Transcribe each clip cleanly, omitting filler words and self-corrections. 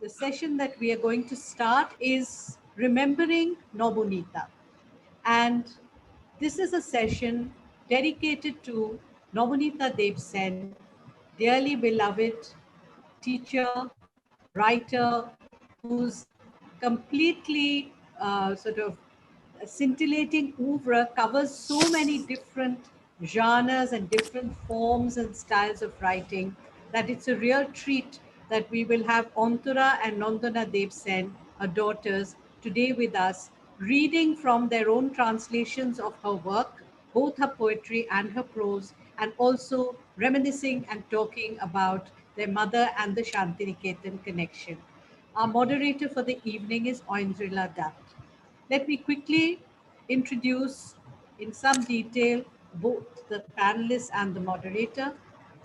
The session that we are going to start is Remembering Nabaneta. And this is a session dedicated to Nabaneta Dev Sen, dearly beloved teacher, writer, whose completely sort of scintillating oeuvre covers so many different genres and different forms and styles of writing that it's a real treat that we will have Antara and Nandana Dev Sen, her daughters, today with us, reading from their own translations of her work, both her poetry and her prose, and also reminiscing and talking about their mother and the Santiniketan connection. Our moderator for the evening is Oindrilla Dutt. Let me quickly introduce in some detail both the panelists and the moderator.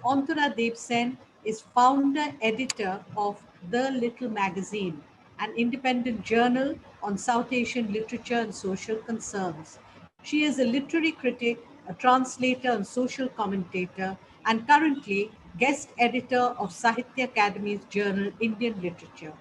Antara Dev Sen is founder editor of The Little Magazine, an independent journal on South Asian literature and social concerns. She is a literary critic, a translator and social commentator, and currently guest editor of Sahitya Academy's journal Indian Literature.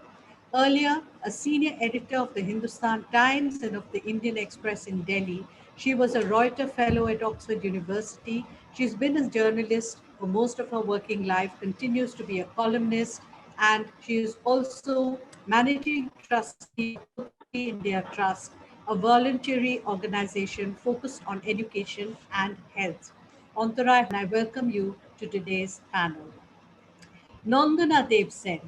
Earlier, a senior editor of the Hindustan Times and of the Indian Express in Delhi, she was a Reuter Fellow at Oxford University. She's been a journalist for most of her working life, continues to be a columnist, and she is also managing trustee of Youthquake India Trust, a voluntary organization focused on education and health. Antara and I welcome you to today's panel. Nandana Dev Sen,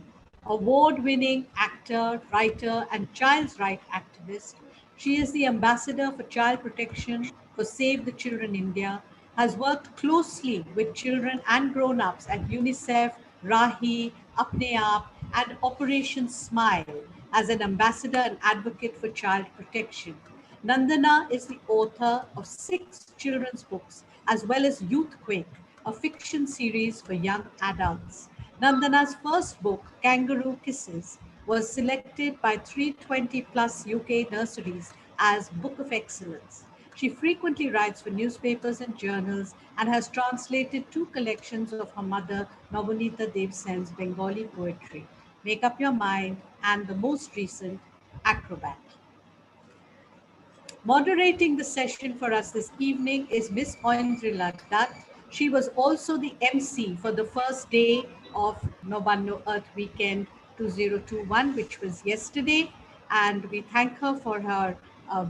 award-winning actor, writer, and child's rights activist. She is the ambassador for child protection for Save the Children India, has worked closely with children and grown-ups at UNICEF, RAHI, Apne Aap, and Operation Smile as an ambassador and advocate for child protection. Nandana is the author of 6 children's books, as well as Youthquake, a fiction series for young adults. Nandana's first book, Kangaroo Kisses, was selected by 320 plus UK nurseries as Book of Excellence. She frequently writes for newspapers and journals and has translated 2 collections of her mother, Nabaneeta Dev Sen's Bengali poetry, Make Up Your Mind, and the most recent, Acrobat. Moderating the session for us this evening is Miss Oindrilla Dutt. She was also the MC for the first day of Nabanna Earth Weekend 2021, which was yesterday. And we thank her for her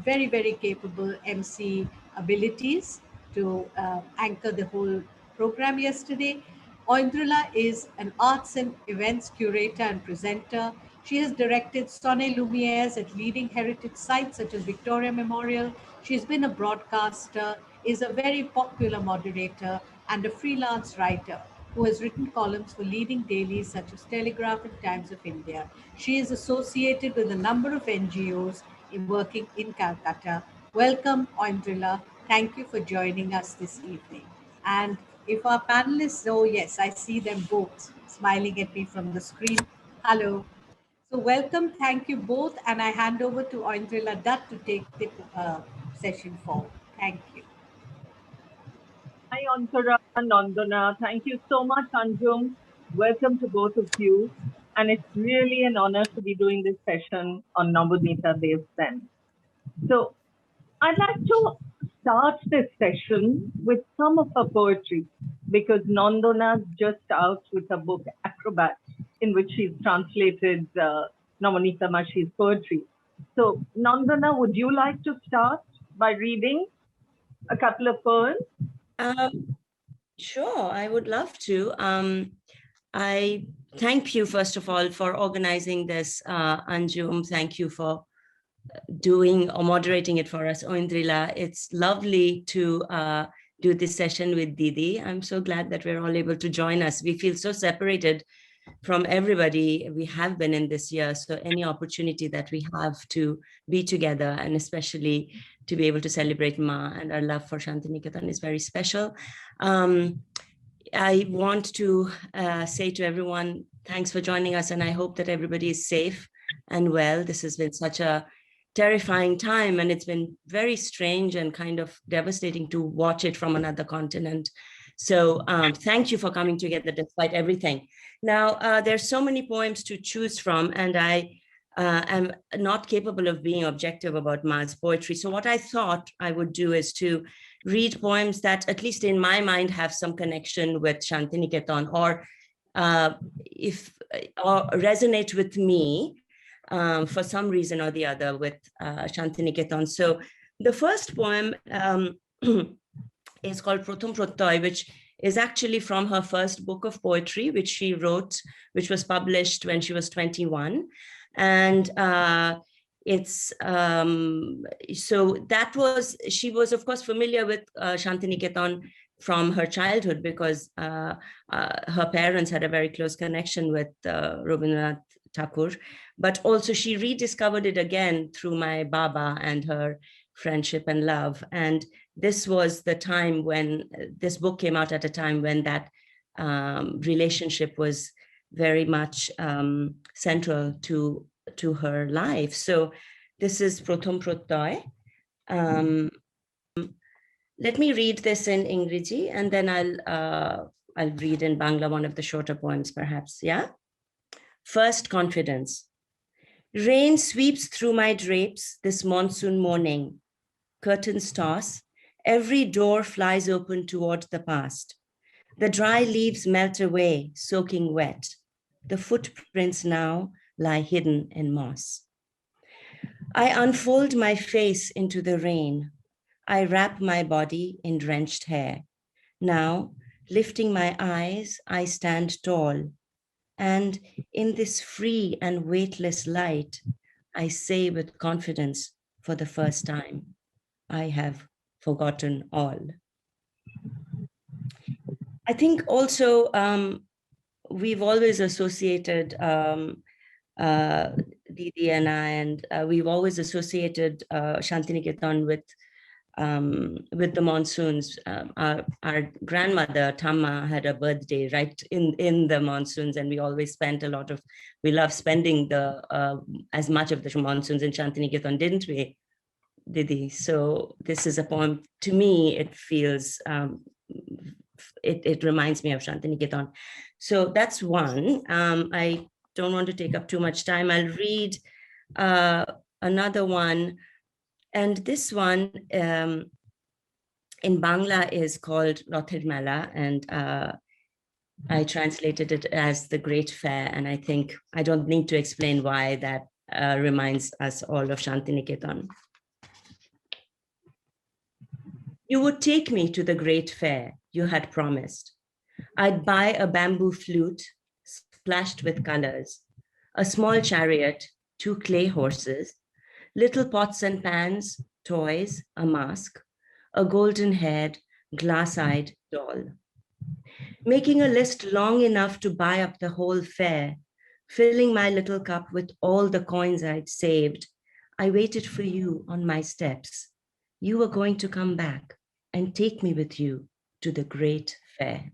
very, very capable MC abilities to anchor the whole program yesterday. Oindrilla is an arts and events curator and presenter. She has directed Sonne Lumieres at leading heritage sites such as Victoria Memorial. She's been a broadcaster, is a very popular moderator, and a freelance writer who has written columns for leading dailies such as Telegraph and Times of India. She is associated with a number of NGOs working in Calcutta. Welcome, Oindrilla. Thank you for joining us this evening. And if our panelists, oh yes, I see them both smiling at me from the screen. Hello. So welcome, thank you both, and I hand over to Oindrilla Dutt to take the session forward. Thank you. Hi, Antara and Nandana. Thank you so much, Anjum. Welcome to both of you. And it's really an honor to be doing this session on Nabaneta Dev Sen. So I'd like to start this session with some of her poetry because Nandana's just out with her book Acrobat, in which she's translated Nabaneta Mashi's poetry. So Nandana, would you like to start by reading a couple of poems? Sure, I would love to. I thank you, first of all, for organizing this, Anjum. Thank you for doing or moderating it for us, Oindrilla. It's lovely to do this session with Didi. I'm so glad that we're all able to join us. We feel so separated from everybody we have been in this year. So any opportunity that we have to be together, and especially to be able to celebrate Ma and our love for Santiniketan is very special. I want to say to everyone, thanks for joining us, and I hope that everybody is safe and well. This has been such a terrifying time, and it's been very strange and kind of devastating to watch it from another continent. So thank you for coming together despite everything. Now, there's so many poems to choose from, and I am not capable of being objective about Ma's poetry. So what I thought I would do is to read poems that, at least in my mind, have some connection with Santiniketan, or resonate with me for some reason or the other with Santiniketan. So the first poem is called Prothom Pratyay, which is actually from her first book of poetry, which she wrote, which was published when she was 21. And it's so that was, she was of course familiar with Santiniketan from her childhood, because her parents had a very close connection with Rabindranath Tagore, but also she rediscovered it again through my Baba and her friendship and love. And this was the time when this book came out, at a time when that relationship was very much central to her life. So this is Prothom Pratyay. Let me read this in Ingriji, and then I'll read in Bangla one of the shorter poems, perhaps. Yeah. First, confidence. Rain sweeps through my drapes this monsoon morning. Curtains toss. Every door flies open toward the past. The dry leaves melt away, soaking wet. The footprints now lie hidden in moss. I unfold my face into the rain. I wrap my body in drenched hair. Now, lifting my eyes, I stand tall. And in this free and weightless light, I say with confidence for the first time, I have forgotten all. I think also we've always associated, Didi and I, and we've always associated Santiniketan with the monsoons. Our grandmother Tama had a birthday right in the monsoons, and we always spent we loved spending as much of the monsoons in Santiniketan, didn't we, Didi? So this is a poem, to me, it feels, it reminds me of Santiniketan. So that's one. I don't want to take up too much time. I'll read another one. And this one in Bangla is called Rother Mela, and I translated it as the Great Fair. And I think I don't need to explain why that reminds us all of Santiniketan. You would take me to the Great Fair you had promised. I'd buy a bamboo flute splashed with colors, a small chariot, 2 clay horses, little pots and pans, toys, a mask, a golden-haired, glass-eyed doll. Making a list long enough to buy up the whole fair, filling my little cup with all the coins I'd saved, I waited for you on my steps. You were going to come back and take me with you to the Great Fair.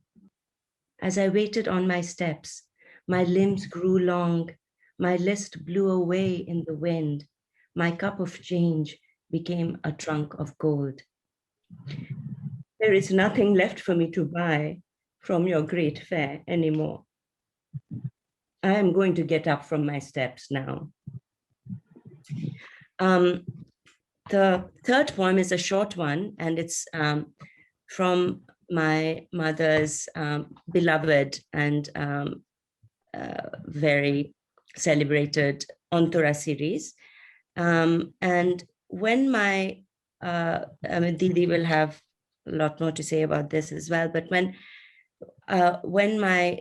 As I waited on my steps, my limbs grew long, my list blew away in the wind, my cup of change became a trunk of gold. There is nothing left for me to buy from your Great Fair anymore. I am going to get up from my steps now. The third poem is a short one, and it's from my mother's beloved and very celebrated Antara series. And when my, Didi will have a lot more to say about this as well, but when my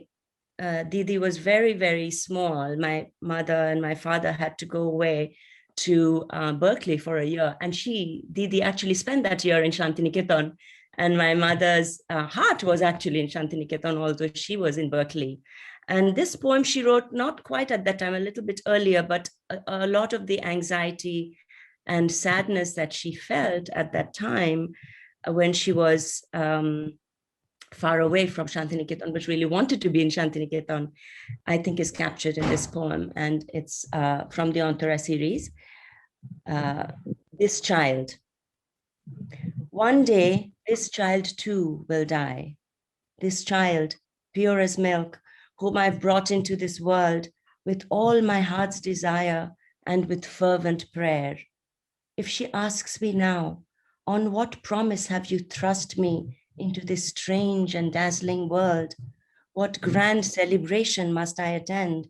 Didi was very, very small, my mother and my father had to go away to Berkeley for a year, and Didi actually spent that year in Santiniketan, and my mother's heart was actually in Santiniketan, although she was in Berkeley. And this poem she wrote not quite at that time, a little bit earlier, but a lot of the anxiety and sadness that she felt at that time when she was far away from Santiniketan, but really wanted to be in Santiniketan, I think is captured in this poem. And it's from the Antara series. This child. One day, this child too will die. this child, pure as milk, whom I've brought into this world with all my heart's desire and with fervent prayer. If she asks me now, on what promise have you thrust me into this strange and dazzling world? What grand celebration must I attend?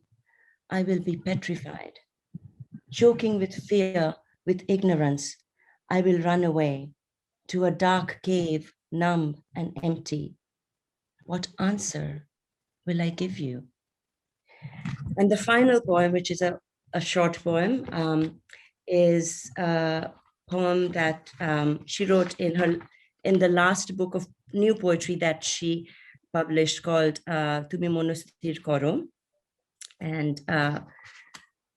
I will be petrified. Choking with fear, with ignorance, I will run away to a dark cave, numb and empty. What answer will I give you? And the final poem, which is a short poem, is a poem that she wrote in the last book of new poetry that she published called Tumi Monosthir Koro. And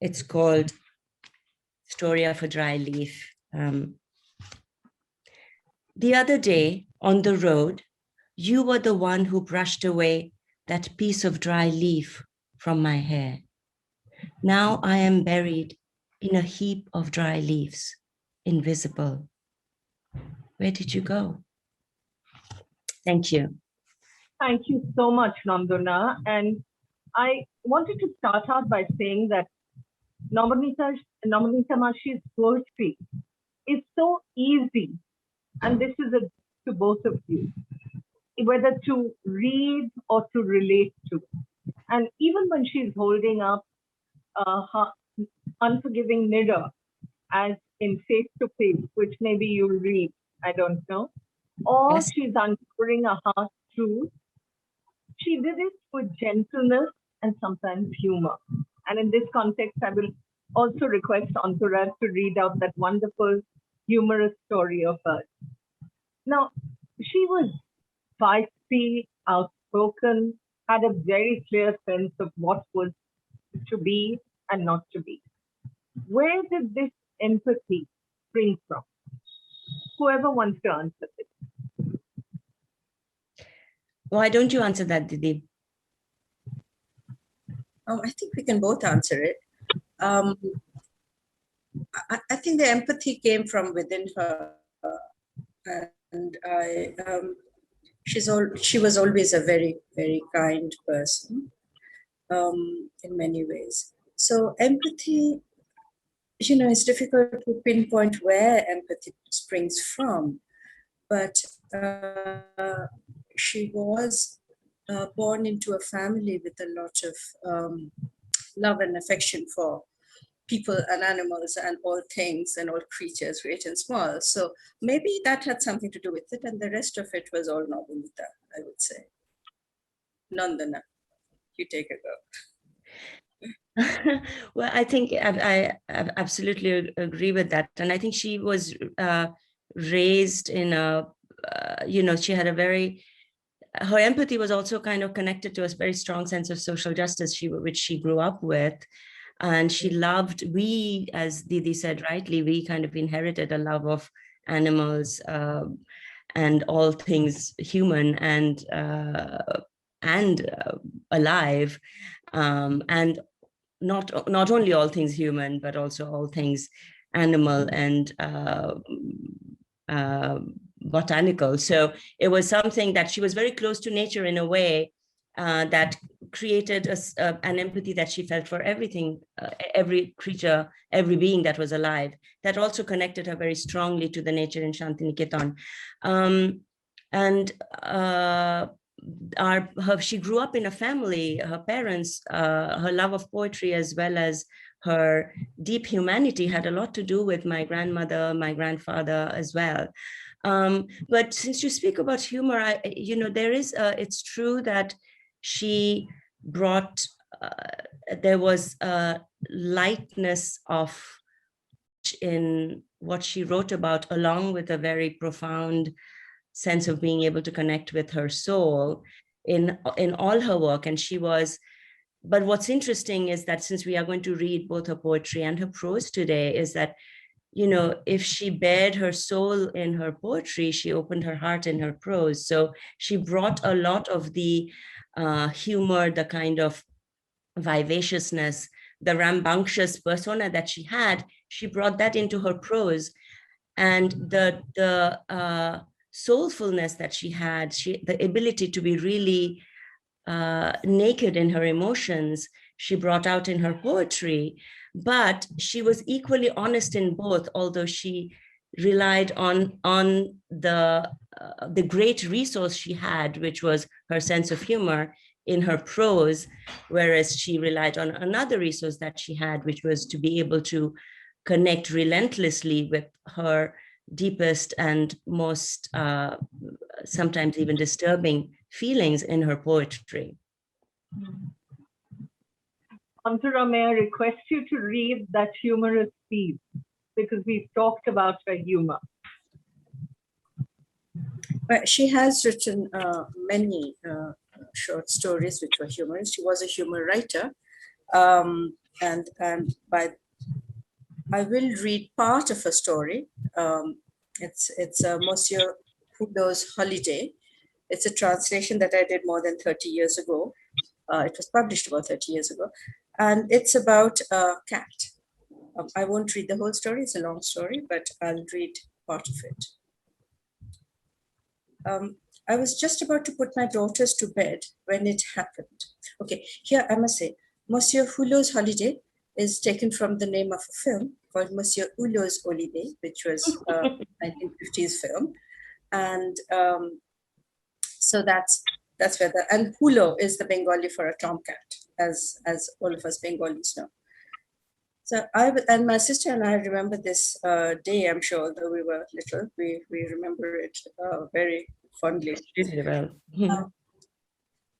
it's called Story of a Dry Leaf. The other day on the road, you were the one who brushed away that piece of dry leaf from my hair. Now I am buried in a heap of dry leaves, invisible. Where did you go? Thank you. Thank you so much, Nandana. And I wanted to start out by saying that Nabanita Mashi's poetry is so easy, and this is to both of you, whether to read or to relate to. And even when she's holding up her unforgiving mirror, as in Face to Face, which maybe you'll read, I don't know, or Yes. she's uncovering a heart truth, she did it with gentleness and sometimes humor. And in this context, I will also request Antara to read out that wonderful, humorous story of hers. Now, she was feisty, outspoken, had a very clear sense of what was to be and not to be. Where did this empathy spring from? Whoever wants to answer this. Why don't you answer that, Didi? I think we can both answer it. I think the empathy came from within her, and she was always a very, very kind person in many ways. So empathy, it's difficult to pinpoint where empathy springs from, but she was born into a family with a lot of love and affection for people and animals and all things and all creatures, great and small. So maybe that had something to do with it, and the rest of it was all Nabanita, I would say. Nandana, you take a go. Well, I think I absolutely agree with that. And I think she was raised in a, she had a very, her empathy was also kind of connected to a very strong sense of social justice, which she grew up with. And she loved, we, as Didi said rightly, we kind of inherited a love of animals and all things human and alive, and not only all things human, but also all things animal and botanical. So it was something that she was very close to nature in a way that created an empathy that she felt for everything, every creature, every being that was alive. That also connected her very strongly to the nature in Santiniketan. She grew up in a family, her parents, her love of poetry as well as her deep humanity had a lot to do with my grandmother, my grandfather as well. But since you speak about humor, it's true that she brought, there was a lightness of in what she wrote about, along with a very profound sense of being able to connect with her soul in all her work. And she was, but what's interesting is that since we are going to read both her poetry and her prose today, is that, if she bared her soul in her poetry, she opened her heart in her prose. So she brought a lot of the humor, the kind of vivaciousness, the rambunctious persona that she had, she brought that into her prose. And the soulfulness that she had, the ability to be really naked in her emotions, she brought out in her poetry. But she was equally honest in both, although she relied on the great resource she had, which was her sense of humor in her prose, whereas she relied on another resource that she had, which was to be able to connect relentlessly with her deepest and most sometimes even disturbing feelings in her poetry. Antara, may I request you to read that humorous piece, because we've talked about her humor. But she has written many short stories which were humorous. She was a humor writer, and I will read part of a story. It's Monsieur Hulot's Holiday. It's a translation that I did more than 30 years ago. It was published about 30 years ago. And it's about a cat. I won't read the whole story, it's a long story, but I'll read part of it. I was just about to put my daughters to bed when it happened. Okay, here I must say, Monsieur Hulot's Holiday is taken from the name of a film called Monsieur Hulot's Holiday, which was a 1950s film. And so that's where and Hulot is the Bengali for a tomcat, as all of us Bengalis know. So and my sister and I remember this day, I'm sure, although we were little, we remember it very fondly.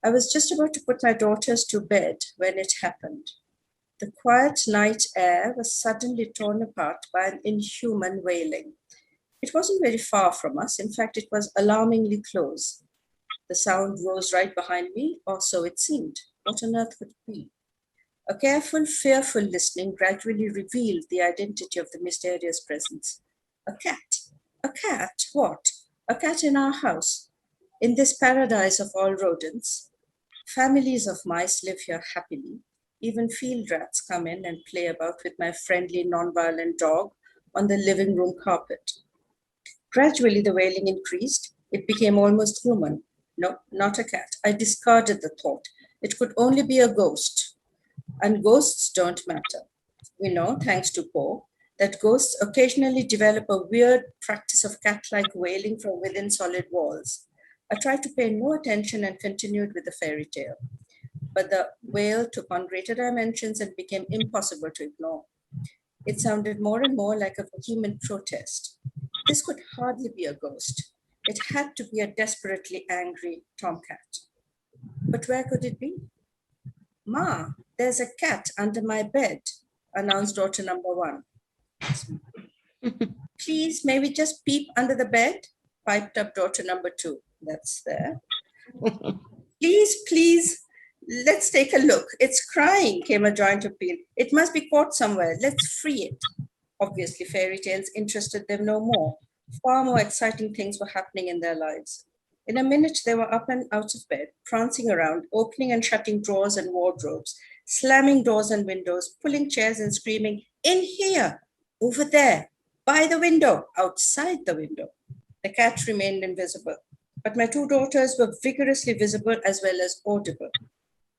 I was just about to put my daughters to bed when it happened. The quiet night air was suddenly torn apart by an inhuman wailing. It wasn't very far from us. In fact, it was alarmingly close. The sound rose right behind me, or so it seemed. What on earth could it be? A careful, fearful listening gradually revealed the identity of the mysterious presence. A cat. A cat? What? A cat in our house. In this paradise of all rodents. Families of mice live here happily. Even field rats come in and play about with my friendly, non-violent dog on the living room carpet. Gradually, the wailing increased. It became almost human. No, not a cat. I discarded the thought. It could only be a ghost. And ghosts don't matter. We know, thanks to Poe, that ghosts occasionally develop a weird practice of cat-like wailing from within solid walls. I tried to pay no attention and continued with the fairy tale. But the wail took on greater dimensions and became impossible to ignore. It sounded more and more like a vehement protest. This could hardly be a ghost. It had to be a desperately angry tomcat. But where could it be? Ma, there's a cat under my bed, announced daughter number 1. Please, may we just peep under the bed? Piped up daughter number 2. That's there. Please, let's take a look. It's crying, came a joint appeal. It must be caught somewhere. Let's free it. Obviously, fairy tales interested them no more. Far more exciting things were happening in their lives. In a minute, they were up and out of bed, prancing around, opening and shutting drawers and wardrobes, slamming doors and windows, pulling chairs and screaming, in here, over there, by the window, outside the window. The cat remained invisible, but my 2 daughters were vigorously visible as well as audible.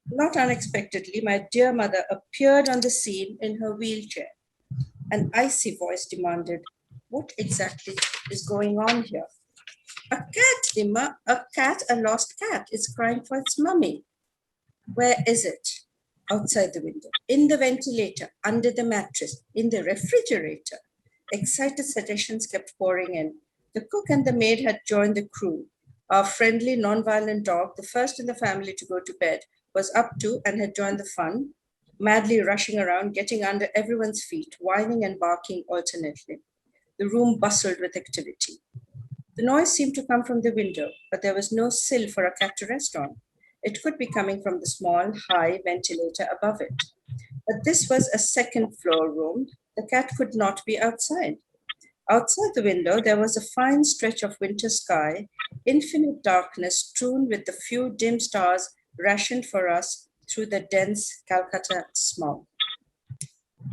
Not unexpectedly, my dear mother appeared on the scene in her wheelchair. An icy voice demanded, what exactly is going on here? A cat, Imma, a cat, a lost cat. It's crying for its mummy. Where is it? Outside the window, in the ventilator, under the mattress, in the refrigerator. Excited suggestions kept pouring in. The cook and the maid had joined the crew. Our friendly, non-violent dog, the first in the family to go to bed, was up too and had joined the fun, madly rushing around, getting under everyone's feet, whining and barking alternately. The room bustled with activity. The noise seemed to come from the window, but there was no sill for a cat to rest on. It could be coming from the small, high ventilator above it. But this was a second-floor room. The cat could not be outside. Outside the window, there was a fine stretch of winter sky, infinite darkness strewn with the few dim stars rationed for us through the dense Calcutta smog.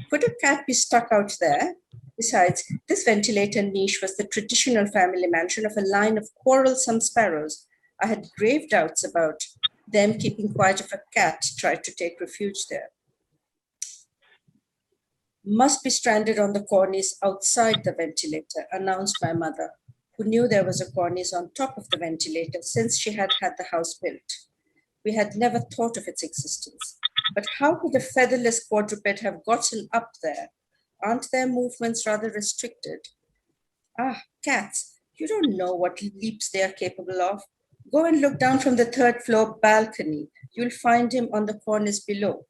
Could a cat be stuck out there? Besides, this ventilator niche was the traditional family mansion of a line of quarrelsome sparrows. I had grave doubts about them keeping quiet if a cat tried to take refuge there. Must be stranded on the cornice outside the ventilator, announced my mother, who knew there was a cornice on top of the ventilator since she had had the house built. We had never thought of its existence. But how could a featherless quadruped have gotten up there? Aren't their movements rather restricted? Ah, cats, you don't know what leaps they are capable of. Go and look down from the third floor balcony. You'll find him on the cornice below,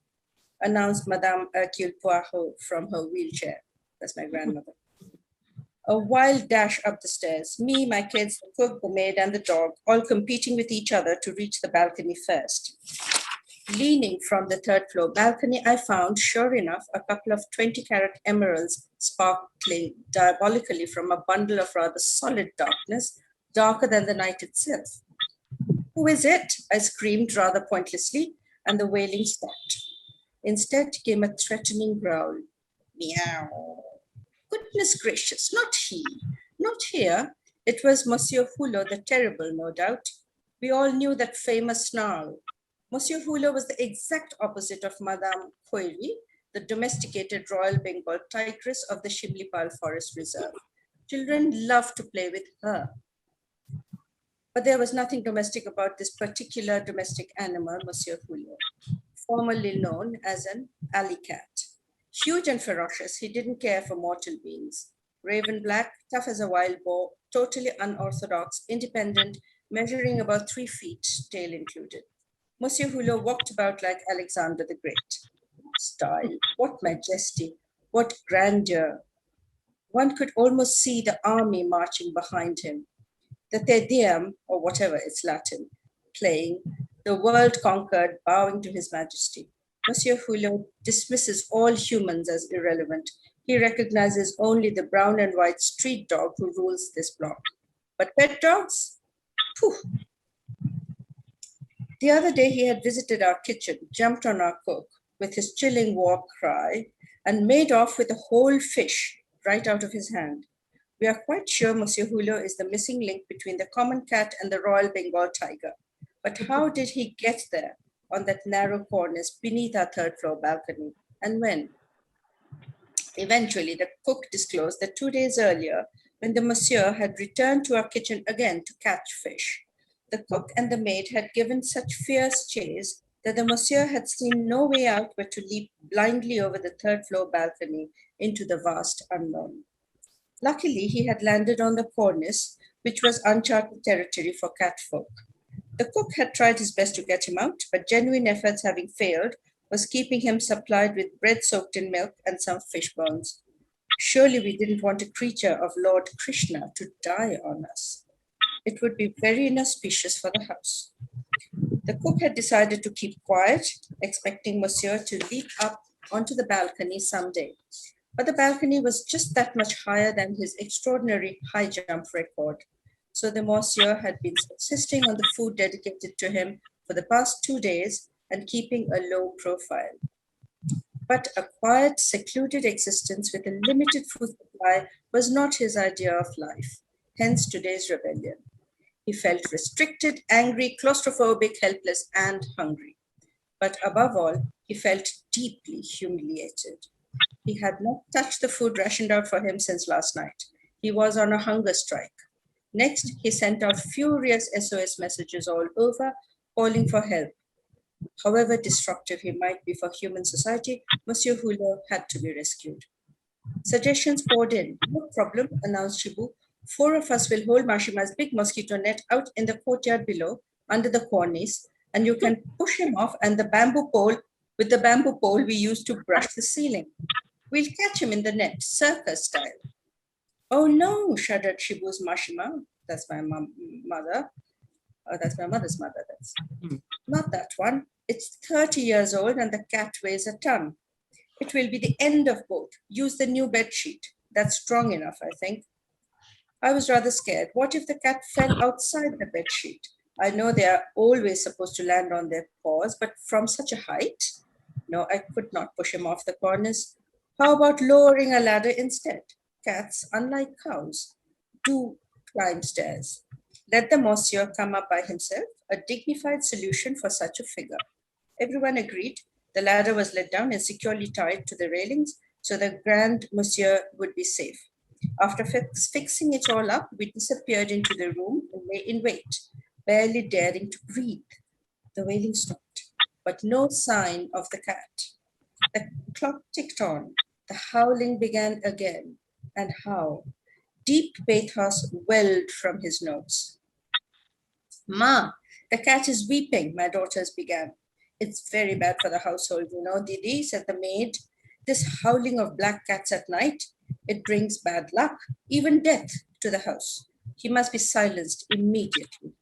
announced Madame Hercule Poirot from her wheelchair. That's my grandmother. A wild dash up the stairs, me, my kids, the cook, the maid, and the dog, all competing with each other to reach the balcony first. Leaning from the third floor balcony, I found, sure enough, a couple of 20-carat emeralds sparkling diabolically from a bundle of rather solid darkness, darker than the night itself. Who is it? I screamed rather pointlessly, and the wailing stopped. Instead came a threatening growl. Meow. Goodness gracious, not he, not here. It was Monsieur Hulot the Terrible, no doubt. We all knew that famous snarl. Monsieur Hulot was the exact opposite of Madame Koiri, the domesticated Royal Bengal tigress of the Shimlipal Forest Reserve. Children loved to play with her. But there was nothing domestic about this particular domestic animal, Monsieur Hulot, formerly known as an alley cat. Huge and ferocious, he didn't care for mortal beings. Raven black, tough as a wild boar, totally unorthodox, independent, measuring about 3 feet, tail included. Monsieur Hulot walked about like Alexander the Great. Style, what majesty, what grandeur. One could almost see the army marching behind him. The Te Deum, or whatever it's Latin, playing, the world conquered, bowing to his majesty. Monsieur Hulot dismisses all humans as irrelevant. He recognizes only the brown and white street dog who rules this block. But pet dogs? Pooh. The other day he had visited our kitchen, jumped on our cook with his chilling war cry, and made off with a whole fish right out of his hand. We are quite sure Monsieur Hulot is the missing link between the common cat and the Royal Bengal tiger. But how did he get there on that narrow cornice beneath our third floor balcony, and when? Eventually, the cook disclosed that 2 days earlier, when the monsieur had returned to our kitchen again to catch fish, the cook and the maid had given such fierce chase that the monsieur had seen no way out but to leap blindly over the third floor balcony into the vast unknown. Luckily, he had landed on the cornice, which was uncharted territory for catfolk. The cook had tried his best to get him out, but genuine efforts having failed, was keeping him supplied with bread soaked in milk and some fish bones. Surely we didn't want a creature of Lord Krishna to die on us. It would be very inauspicious for the house. The cook had decided to keep quiet, expecting Monsieur to leap up onto the balcony someday. But the balcony was just that much higher than his extraordinary high jump record. So the Monsieur had been subsisting on the food dedicated to him for the past 2 days and keeping a low profile. But a quiet, secluded existence with a limited food supply was not his idea of life, hence today's rebellion. He felt restricted, angry, claustrophobic, helpless, and hungry. But above all, he felt deeply humiliated. He had not touched the food rationed out for him since last night. He was on a hunger strike. Next, he sent out furious SOS messages all over, calling for help. However destructive he might be for human society, Monsieur Hulot had to be rescued. Suggestions poured in. No problem, announced Shibu. 4 of us will hold Mashima's big mosquito net out in the courtyard below, under the cornice, and you can push him off and the bamboo pole with the bamboo pole we used to brush the ceiling. We'll catch him in the net, circus style. Oh no, shuddered Shibu's Mashima. That's my mother. Oh, that's my mother's mother. That's not that one. It's 30 years old and the cat weighs a ton. It will be the end of both. Use the new bed sheet. That's strong enough, I think. I was rather scared. What if the cat fell outside the bed sheet? I know they are always supposed to land on their paws, but from such a height? No, I could not push him off the cornice. How about lowering a ladder instead? cats, unlike cows, do climb stairs. Let the monsieur come up by himself, a dignified solution for such a figure. Everyone agreed. The ladder was let down and securely tied to the railings so the grand monsieur would be safe. After fixing it all up, we disappeared into the room and lay in wait, barely daring to breathe. The wailing stopped, but no sign of the cat. The clock ticked on. The howling began again. And how? Deep pathos welled from his notes. Ma, the cat is weeping, my daughters began. It's very bad for the household, you know, Didi, said the maid. This howling of black cats at night, it brings bad luck, even death, to the house. He must be silenced immediately.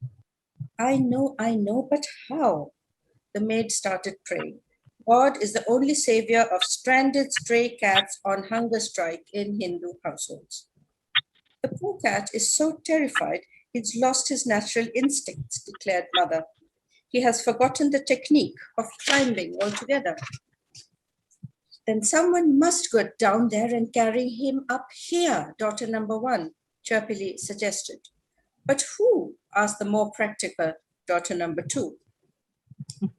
I know, but how? The maid started praying. God is the only savior of stranded stray cats on hunger strike in Hindu households. The poor cat is so terrified he's lost his natural instincts, declared mother. He has forgotten the technique of climbing altogether. Then someone must go down there and carry him up here, daughter number 1, chirpily suggested. But who? Asked the more practical daughter number 2.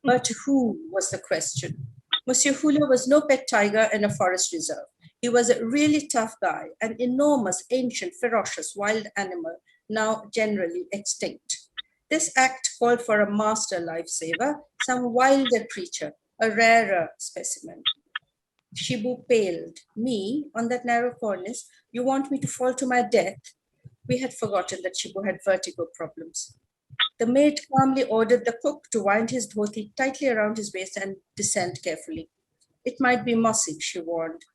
But who was the question? Monsieur Hulot was no pet tiger in a forest reserve. He was a really tough guy, an enormous, ancient, ferocious, wild animal, now generally extinct. This act called for a master lifesaver, some wilder creature, a rarer specimen. Shibu paled. Me, on that narrow cornice, you want me to fall to my death? We had forgotten that Shibu had vertigo problems. The maid calmly ordered the cook to wind his dhoti tightly around his waist and descend carefully. It might be mossy, she warned.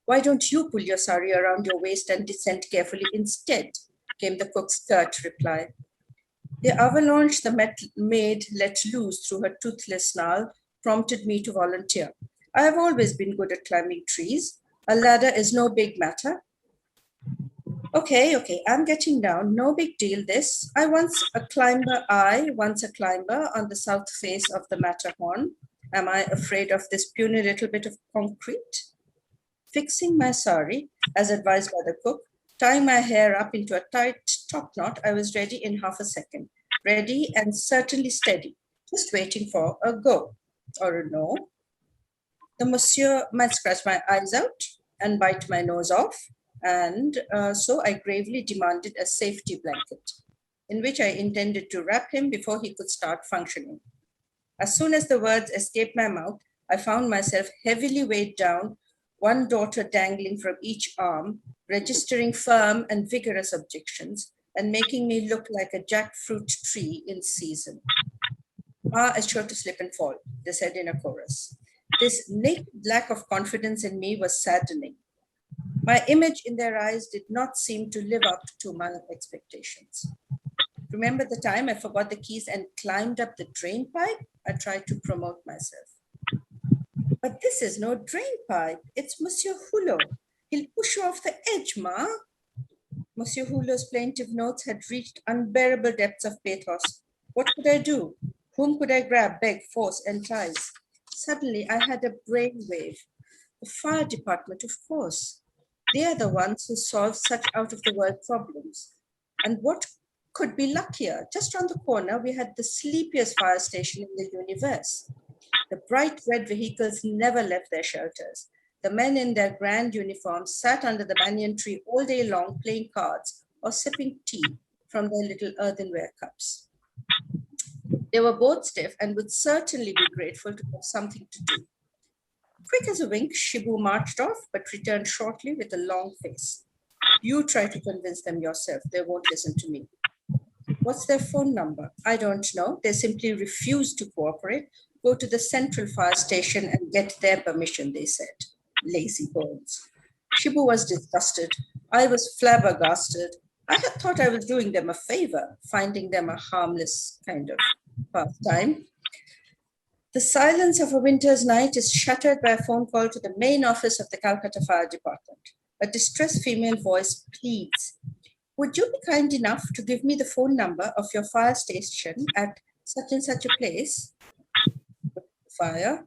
Why don't you pull your sari around your waist and descend carefully instead? Came the cook's curt reply. The avalanche the maid let loose through her toothless snarl prompted me to volunteer. I have always been good at climbing trees. A ladder is no big matter. Okay, I'm getting down. No big deal, this. Once a climber on the south face of the Matterhorn. Am I afraid of this puny little bit of concrete? Fixing my sari, as advised by the cook, tying my hair up into a tight top knot, I was ready in half a second. Ready and certainly steady, just waiting for a go or a no. The monsieur might scratch my eyes out and bite my nose off, and so I gravely demanded a safety blanket, in which I intended to wrap him before he could start functioning. As soon as the words escaped my mouth, I found myself heavily weighed down, one daughter dangling from each arm, registering firm and vigorous objections, and making me look like a jackfruit tree in season. Ma is sure to slip and fall, they said in a chorus. This naked lack of confidence in me was saddening. My image in their eyes did not seem to live up to my expectations. Remember the time I forgot the keys and climbed up the drain pipe? I tried to promote myself. But this is no drain pipe. It's Monsieur Hulot. He'll push you off the edge, Ma. Monsieur Hulot's plaintive notes had reached unbearable depths of pathos. What could I do? Whom could I grab, beg, force, entice? Suddenly, I had a brainwave. The fire department, of course. They are the ones who solve such out-of-the-world problems. And what could be luckier? Just around the corner, we had the sleepiest fire station in the universe. The bright red vehicles never left their shelters. The men in their grand uniforms sat under the banyan tree all day long playing cards or sipping tea from their little earthenware cups. They were both stiff and would certainly be grateful to have something to do. Quick as a wink, Shibu marched off, but returned shortly with a long face. You try to convince them yourself. They won't listen to me. What's their phone number? I don't know. They simply refuse to cooperate. Go to the central fire station and get their permission, they said. Lazy bones. Shibu was disgusted. I was flabbergasted. I had thought I was doing them a favor, finding them a harmless kind of pastime. The silence of a winter's night is shattered by a phone call to the main office of the Calcutta Fire Department. A distressed female voice pleads, would you be kind enough to give me the phone number of your fire station at such and such a place? Fire?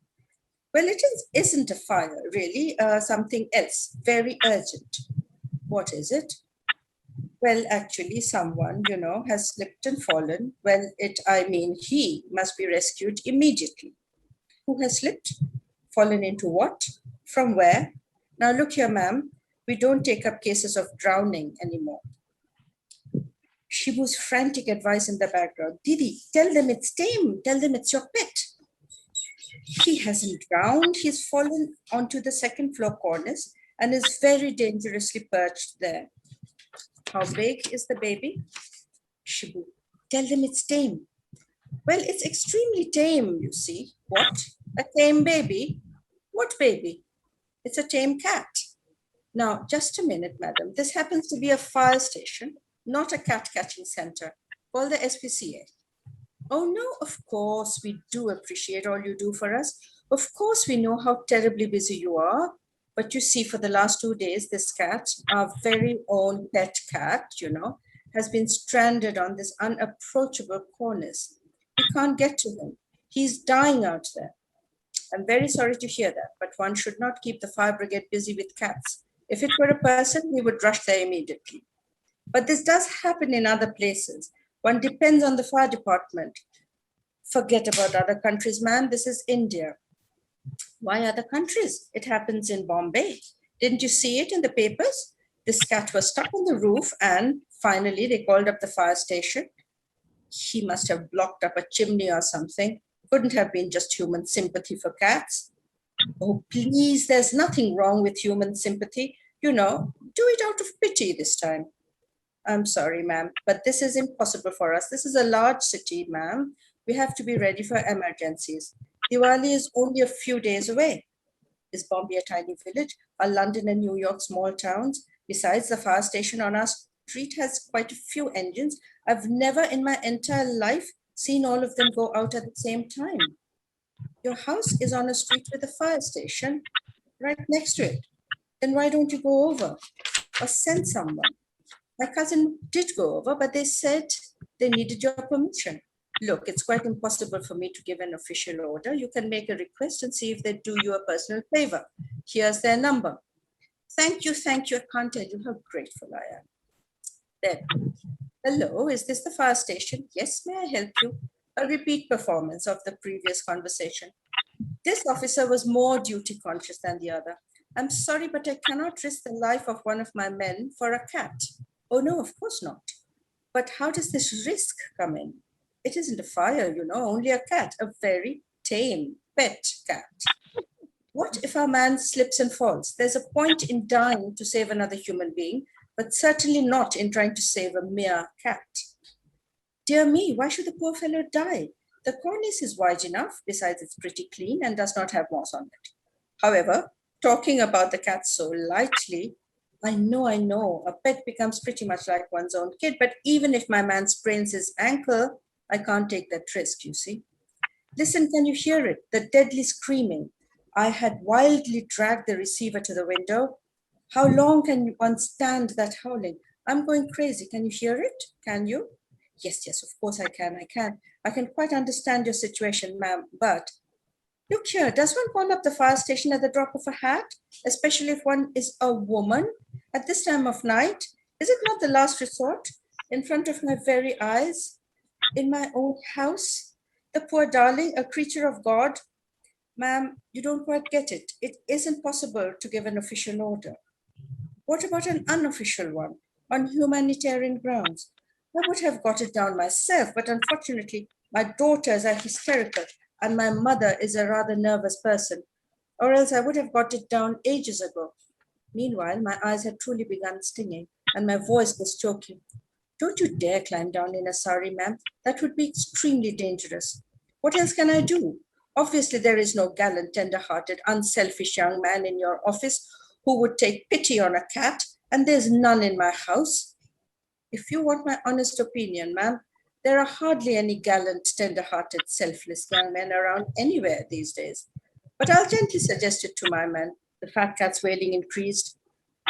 Well, it isn't a fire, really, something else, very urgent. What is it? Well, actually, someone, has slipped and fallen. Well, he must be rescued immediately. Who has slipped? Fallen into what? From where? Now, look here, ma'am. We don't take up cases of drowning anymore. Shibu's frantic advice in the background. Didi, tell them it's tame. Tell them it's your pet. He hasn't drowned. He's fallen onto the second floor cornice and is very dangerously perched there. How big is the baby? Shibu, tell them it's tame. Well, it's extremely tame, you see. What? A tame baby? What baby? It's a tame cat. Now, just a minute, madam. This happens to be a fire station, not a cat catching center. Call the SPCA. Oh no, of course, we do appreciate all you do for us. Of course, we know how terribly busy you are. But you see, for the last 2 days, this cat, our very own pet cat, has been stranded on this unapproachable cornice. We can't get to him. He's dying out there. I'm very sorry to hear that, but one should not keep the fire brigade busy with cats. If it were a person, we would rush there immediately. But this does happen in other places. One depends on the fire department. Forget about other countries, ma'am. This is India. Why other countries? It happens in Bombay. Didn't you see it in the papers? This cat was stuck on the roof and finally they called up the fire station. He must have blocked up a chimney or something. Couldn't have been just human sympathy for cats. Oh, please, there's nothing wrong with human sympathy. Do it out of pity this time. I'm sorry, ma'am, but this is impossible for us. This is a large city, ma'am. We have to be ready for emergencies. Diwali is only a few days away. Is Bombay a tiny village? Are London and New York small towns? Besides, the fire station on our street has quite a few engines. I've never in my entire life seen all of them go out at the same time. Your house is on a street with a fire station right next to it. Then why don't you go over or send someone? My cousin did go over, but they said they needed your permission. Look, it's quite impossible for me to give an official order. You can make a request and see if they do you a personal favor. Here's their number. Thank you. I can't tell you how grateful I am. Then, hello, is this the fire station? Yes, may I help you? A repeat performance of the previous conversation. This officer was more duty conscious than the other. I'm sorry, but I cannot risk the life of one of my men for a cat. Oh no, of course not. But how does this risk come in? It isn't a fire, only a cat, a very tame pet cat. What if our man slips and falls? There's a point in dying to save another human being, but certainly not in trying to save a mere cat. Dear me, why should the poor fellow die? The cornice is wide enough, besides it's pretty clean and does not have moss on it. However, talking about the cat so lightly, I know, a pet becomes pretty much like one's own kid, but even if my man sprains his ankle, I can't take that risk, you see. Listen, can you hear it? The deadly screaming. I had wildly dragged the receiver to the window. How long can one stand that howling? I'm going crazy. Can you hear it? Can you? Yes, of course I can. I can quite understand your situation, ma'am, but look here, does one call up the fire station at the drop of a hat, especially if one is a woman at this time of night? Is it not the last resort? In front of my very eyes, in my own house? The poor darling, a creature of God? Ma'am, you don't quite get it. It isn't possible to give an official order. What about an unofficial one on humanitarian grounds? I would have got it down myself, but unfortunately, my daughters are hysterical and my mother is a rather nervous person, or else I would have got it down ages ago. Meanwhile, my eyes had truly begun stinging and my voice was choking. Don't you dare climb down in a sari, ma'am. That would be extremely dangerous. What else can I do? Obviously, there is no gallant, tender-hearted, unselfish young man in your office who would take pity on a cat, and there's none in my house. If you want my honest opinion, ma'am, there are hardly any gallant, tender-hearted, selfless young men around anywhere these days. But I'll gently suggest it to my man. The fat cat's wailing increased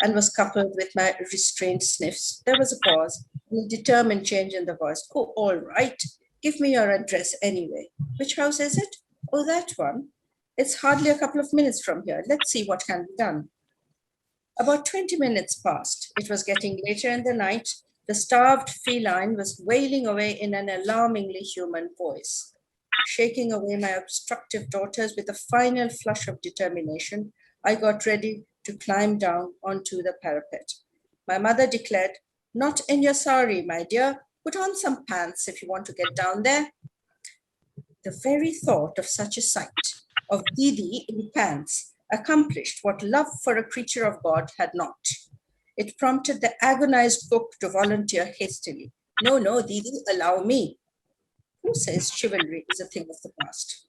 and was coupled with my restrained sniffs. There was a pause, and a determined change in the voice. Oh, all right. Give me your address anyway. Which house is it? Oh, that one. It's hardly a couple of minutes from here. Let's see what can be done. About 20 minutes passed. It was getting later in the night. The starved feline was wailing away in an alarmingly human voice. Shaking away my obstructive daughters with a final flush of determination, I got ready to climb down onto the parapet. My mother declared, "Not in your sari, my dear. Put on some pants if you want to get down there." The very thought of such a sight, of Didi in pants, accomplished what love for a creature of God had not. It prompted the agonized cook to volunteer hastily. "No, no, Didi, allow me." Who says chivalry is a thing of the past?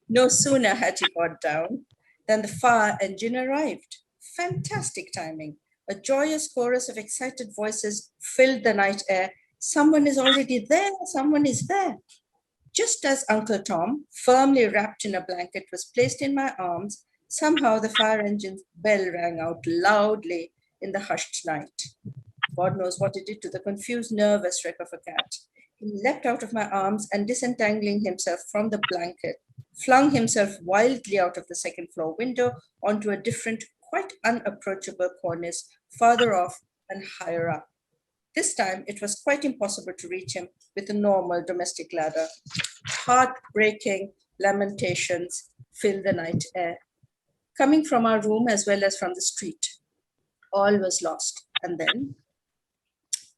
No sooner had he got down than the fire engine arrived. Fantastic timing. A joyous chorus of excited voices filled the night air. "Someone is already there. Someone is there." Just as Uncle Tom, firmly wrapped in a blanket, was placed in my arms, somehow the fire engine's bell rang out loudly in the hushed night. God knows what it did to the confused, nervous wreck of a cat. He leapt out of my arms and, disentangling himself from the blanket, flung himself wildly out of the second floor window onto a different, quite unapproachable cornice farther off and higher up. This time it was quite impossible to reach him with a normal domestic ladder. Heartbreaking lamentations filled the night air, coming from our room as well as from the street. All was lost. And then,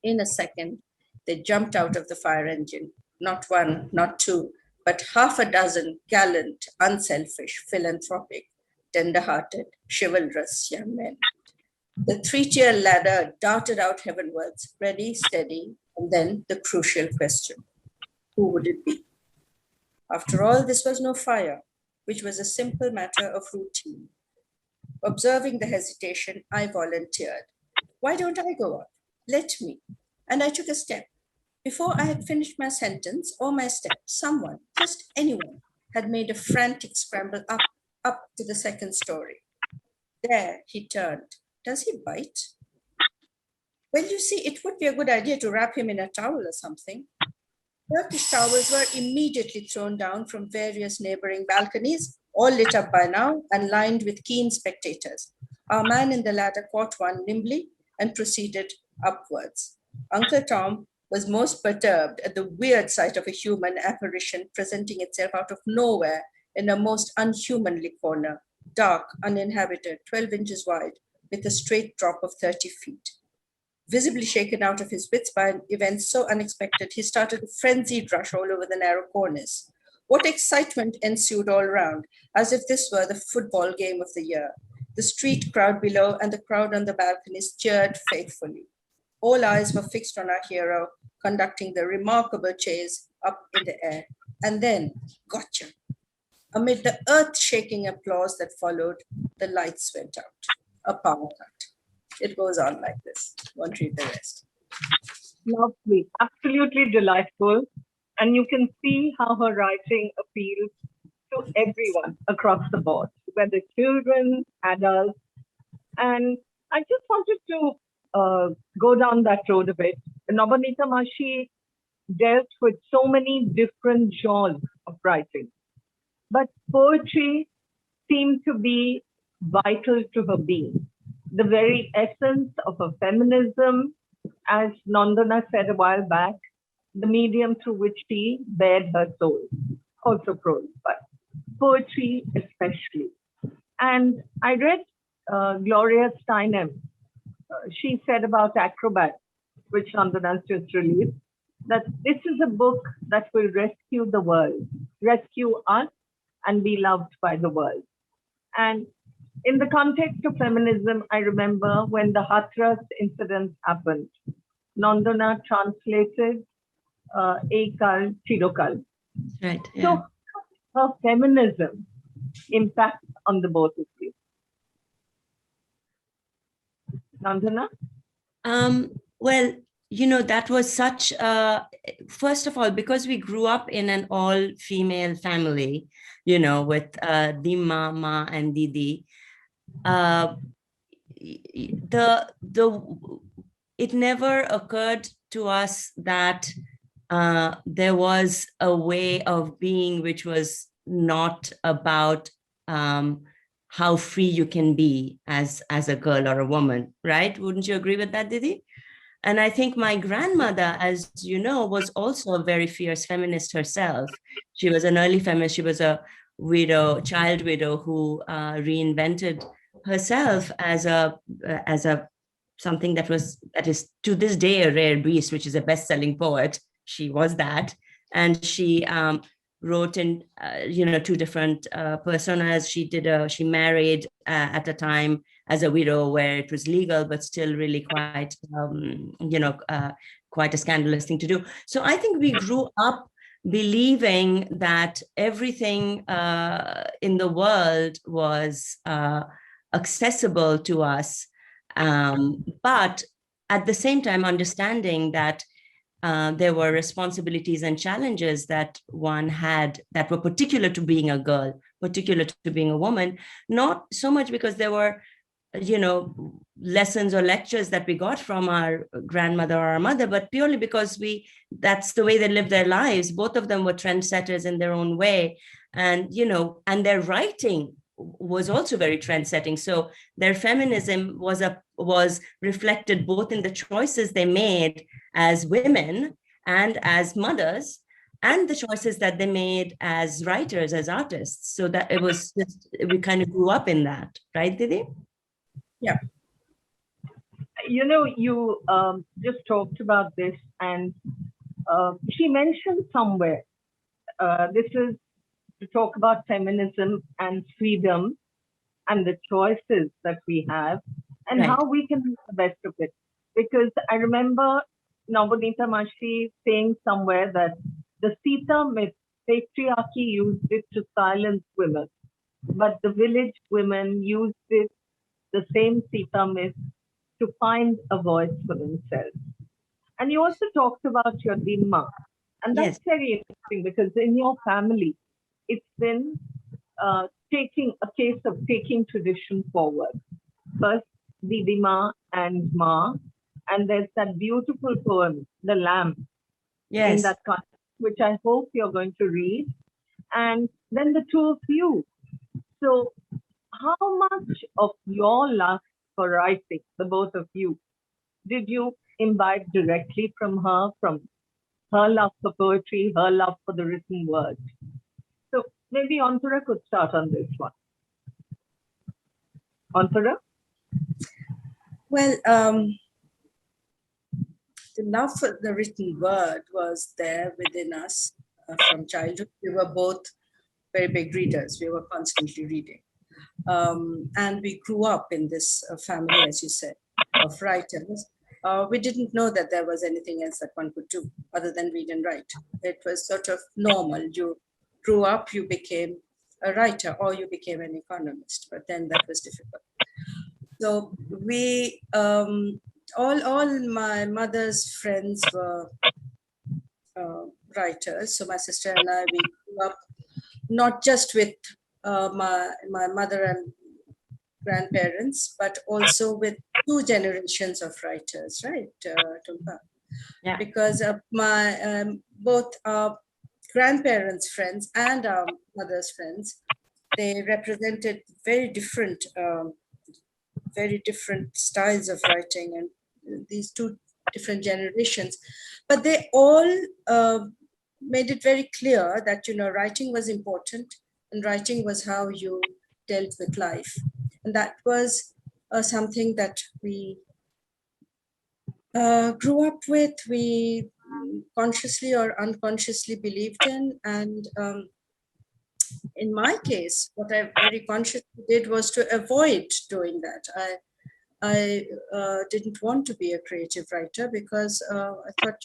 in a second, they jumped out of the fire engine. Not one, not two, but half a dozen gallant, unselfish, philanthropic, tender-hearted, chivalrous young men. The three-tier ladder darted out heavenwards, ready, steady, and then the crucial question: who would it be? After all, this was no fire, which was a simple matter of routine. Observing the hesitation, I volunteered. "Why don't I go up? Let me." And I took a step. Before I had finished my sentence or my step, someone, just anyone, had made a frantic scramble up to the second story. There he turned. "Does he bite?" "Well, you see, it would be a good idea to wrap him in a towel or something." Turkish towels were immediately thrown down from various neighboring balconies, all lit up by now and lined with keen spectators. Our man in the ladder caught one nimbly and proceeded upwards. Uncle Tom was most perturbed at the weird sight of a human apparition presenting itself out of nowhere in a most unhumanly corner, dark, uninhabited, 12 inches wide, with a straight drop of 30 feet. Visibly shaken out of his wits by an event so unexpected, he started a frenzied rush all over the narrow cornice. What excitement ensued all round, as if this were the football game of the year. The street crowd below and the crowd on the balconies cheered faithfully. All eyes were fixed on our hero, conducting the remarkable chase up in the air. And then, gotcha! Amid the earth-shaking applause that followed, the lights went out. A power cut. It goes on like this. Won't read the rest. Lovely, absolutely delightful. And you can see how her writing appeals to everyone across the board, whether children, adults. And I just wanted to go down that road a bit. Nabaneta Mashi dealt with so many different genres of writing, but poetry seemed to be vital to her being. The very essence of her feminism, as Nandana said a while back, the medium through which she bared her soul, also prose, but poetry especially. And I read Gloria Steinem. She said about Acrobat, which Nandana's just released, that this is a book that will rescue the world, rescue us and be loved by the world. And in the context of feminism, I remember when the Hathras incident happened, Nandana translated Ekal Chirokal. Right. Yeah. So her feminism impacts on the both of you. Nandana? Well, that was such, first of all, because we grew up in an all-female family, with Dimma, Ma, and Didi, it never occurred to us that there was a way of being which was not about how free you can be as a girl or a woman, right? Wouldn't you agree with that, Didi? And I think my grandmother, as you know, was also a very fierce feminist herself. She was an early feminist. She was a widow, child widow, who reinvented herself as a something that is to this day a rare beast, which is a best-selling poet. She was that, and she wrote in two different personas. She married at a time as a widow where it was legal, but still really quite quite a scandalous thing to do. So I think we grew up believing that everything in the world was accessible to us, but at the same time understanding that there were responsibilities and challenges that one had that were particular to being a girl, particular to being a woman, not so much because there were lessons or lectures that we got from our grandmother or our mother, but purely because that's the way they lived their lives. Both of them were trendsetters in their own way. And, and their writing was also very trend-setting. So their feminism was reflected both in the choices they made as women and as mothers, and the choices that they made as writers, as artists. So that it was just, we kind of grew up in that, right, Didi? Yeah. You just talked about this, and she mentioned somewhere, this is to talk about feminism and freedom and the choices that we have and right. how we can make the best of it. Because I remember Nabaneta Mashi saying somewhere that the Sita myth, patriarchy used it to silence women, but the village women used it, the same Sita myth, to find a voice for themselves. And you also talked about your Dimma. And that's very interesting because in your family, it's been taking a case of taking tradition forward. First, Didima and Ma, and there's that beautiful poem, The Lamb, in that context, which I hope you're going to read. And then the two of you. So how much of your love for writing, the both of you, did you imbibe directly from her love for poetry, her love for the written word? So maybe Antara could start on this one. Antara? Well, the love for the written word was there within us from childhood. We were both very big readers. We were constantly reading. And we grew up in this family, as you said, of writers. We didn't know that there was anything else that one could do other than read and write. It was sort of normal. You grew up, you became a writer, or you became an economist, but then that was difficult. So we, all my mother's friends were writers. So my sister and I, we grew up not just with my mother and grandparents, but also with two generations of writers, right, Tumpa? Yeah. Because both our grandparents' friends and our mother's friends, they represented very different styles of writing, and these two different generations. But they all made it very clear that, writing was important, and writing was how you dealt with life. And that was something that we grew up with, we consciously or unconsciously believed in. And in my case, what I very consciously did was to avoid doing that. I didn't want to be a creative writer because I thought,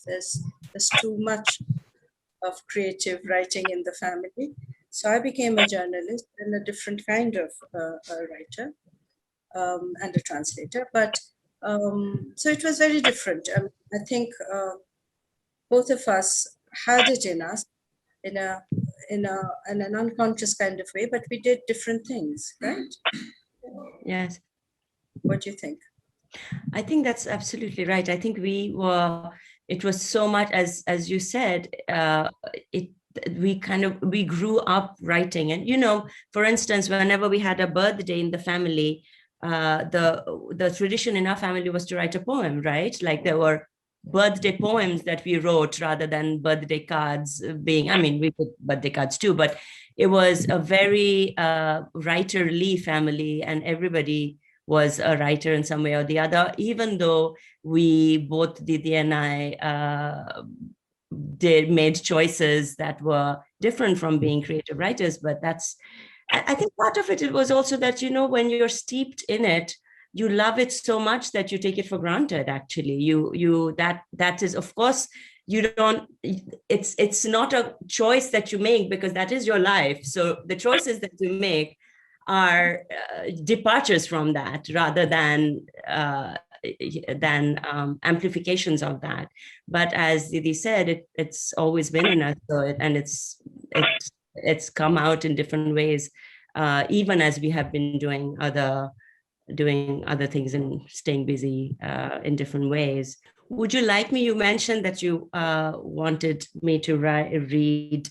there's too much of creative writing in the family. So I became a journalist and a different kind of a writer and a translator. But so it was very different. I think both of us had it in us in an unconscious kind of way, but we did different things, right? Yes. What do you think? I think that's absolutely right. I think it was so much, as you said, we grew up writing. And, you know, for instance, whenever we had a birthday in the family, the tradition in our family was to write a poem, right? Like there were birthday poems that we wrote rather than birthday cards being, I mean, we put birthday cards too, but it was a very writerly family, and everybody was a writer in some way or the other, even though we, both Didi and I, made choices that were different from being creative writers. But I think part of it was also that, you know, when you're steeped in it, you love it so much that you take it for granted. Actually, that is, of course, you don't, it's not a choice that you make, because that is your life. So the choices that you make are departures from that rather than amplifications of that. But as Didi said, it's always been in us, and it's come out in different ways, even as we have been doing other things and staying busy in different ways. Would you like me? You mentioned that you wanted me to read